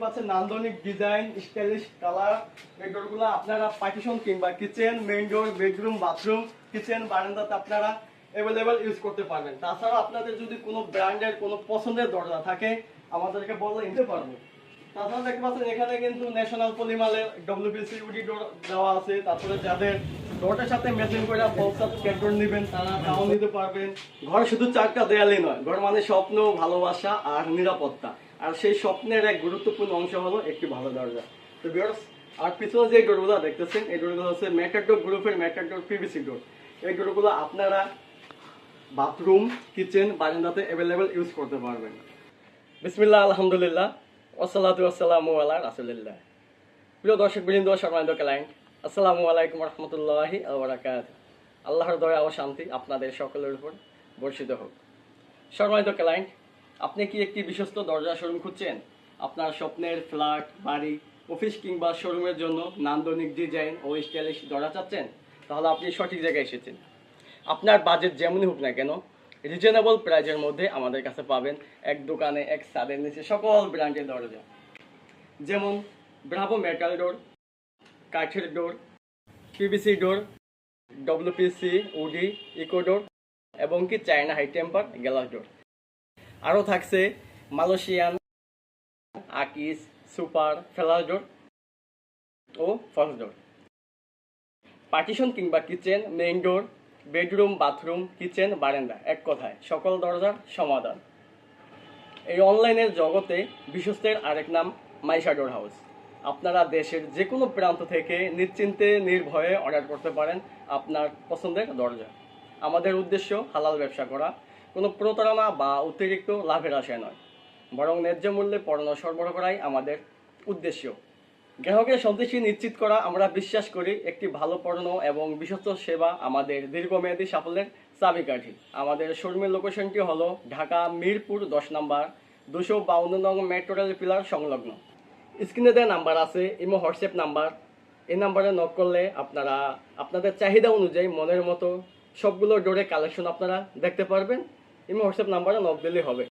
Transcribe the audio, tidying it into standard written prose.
পাচ্ছেন নান্দনিক design, stylish colour. এই ডোরগুলো আপনারা পার্টিশন কিংবা kitchen, main door, bedroom, bathroom, kitchen, বারান্দাতে আপনারা অ্যাভেলেবেল ইউজ করতে পারবেন। তাছাড়া আপনাদের যদি কোনো ব্র্যান্ডের কোনো পছন্দের দরজা থাকে আমাদেরকে বললে নিতে পারবো। তাছাড়া দেখতে পাচ্ছেন এখানে কিন্তু ন্যাশনাল পলিমালের WPC উডি ডোর দেওয়া আছে। তারপরে যাদের ডোরটার সাথে ম্যাচিং করে ফলসাপ ডোর নেবেন তারা তাও নিতে পারবেন। ঘর শুধু চারটা দেয়ালই নয়, ঘর মানে স্বপ্ন, ভালোবাসা আর নিরাপত্তা। আর সেই স্বপ্নের এক গুরুত্বপূর্ণ অংশ হলো একটি ভালো দরজা। তো ভিউয়ার্স, আর পিছনে যে ডোরগুলো দেখতেছেন এই ডোরগুলো হচ্ছে ম্যাটাডোর গ্রুপের ম্যাটাডোর PVC ডোর। এই ডোরগুলো আপনারা বাথরুম, কিচেন, বারান্দাতে অ্যাভেলেবেল ইউজ করতে পারবেন। বিসমিল্লাহ, আলহামদুলিল্লাহ, ওয়াসসালাতু ওয়াসসালামু আলা রাসূলিল্লাহ। প্রিয় দর্শকবৃন্দ, সম্মানিত ক্লায়েন্ট, আসসালামু আলাইকুম রহমতুল্লাহি ওয়া বারাকাতুহু। আল্লাহর দয়া ও শান্তি আপনাদের সকলের উপর বর্ষিত হোক। সম্মানিত ক্লায়েন্ট, আপনি কি একটি বিশ্বস্ত দরজা শোরুম খুঁজছেন? আপনার স্বপ্নের ফ্ল্যাট, বাড়ি, অফিস কিংবা শোরুমের জন্য নান্দনিক ডিজাইন ও স্টাইলিশ দরজা চাচ্ছেন? তাহলে আপনি সঠিক জায়গায় এসেছেন। আপনার বাজেট যেমনই হোক না কেন, রিজনেবল প্রাইজের মধ্যে আমাদের কাছে পাবেন এক দোকানে এক ছাদের নিচে সকল ব্র্যান্ডের দরজা, যেমন ব্রাভো মেটাল ডোর, কাঠের door, PVC door, WPC, woody, eco door এবং কি China high temper glass door. আরও থাকছে মালয়েশিয়ান, আকিস, সুপার, ফেলাস ডোর ও ফলস ডোর। পার্টিশন কিংবা kitchen, main door, bedroom, bathroom, kitchen, বারান্দা, এক কথায় সকল দরজার সমাধান। এই অনলাইনের জগতে বিশ্বস্তের আরেক নাম মাইশা ডোর হাউস। আপনারা দেশের যে কোনো প্রান্ত থেকে নিশ্চিন্তে নির্ভয়ে অর্ডার করতে পারেন আপনার পছন্দের দরজা। আমাদের উদ্দেশ্য হালাল ব্যবসা করা, কোনো প্রতারণা বা অতিরিক্ত লাভের আশায় নয়, বরং ন্যায্য মূল্যে পণ্য সরবরাহ করাই আমাদের উদ্দেশ্য। গ্রাহকের সন্তুষ্টি নিশ্চিত করা আমরা বিশ্বাস করি। একটি ভালো পণ্য এবং বিশ্বস্ত সেবা আমাদের দীর্ঘমেয়াদী সাফল্যের চাবিকাঠি। আমাদের শোরুমের লোকেশনটি হলো ঢাকা মিরপুর 10 নম্বর 252 নং মেট্রো রেল পিলার সংলগ্ন। স্ক্রিনে দেওয়া নাম্বার আছে, ইমো, হোয়াটসঅ্যাপ নাম্বার। এই নাম্বারে নক করলে আপনারা আপনাদের চাহিদা অনুযায়ী মনের মতো সবগুলো ডোরে কালেকশন আপনারা দেখতে পারবেন। ইমো, হোয়াটসঅ্যাপ নাম্বারে নক দিলেই হবে।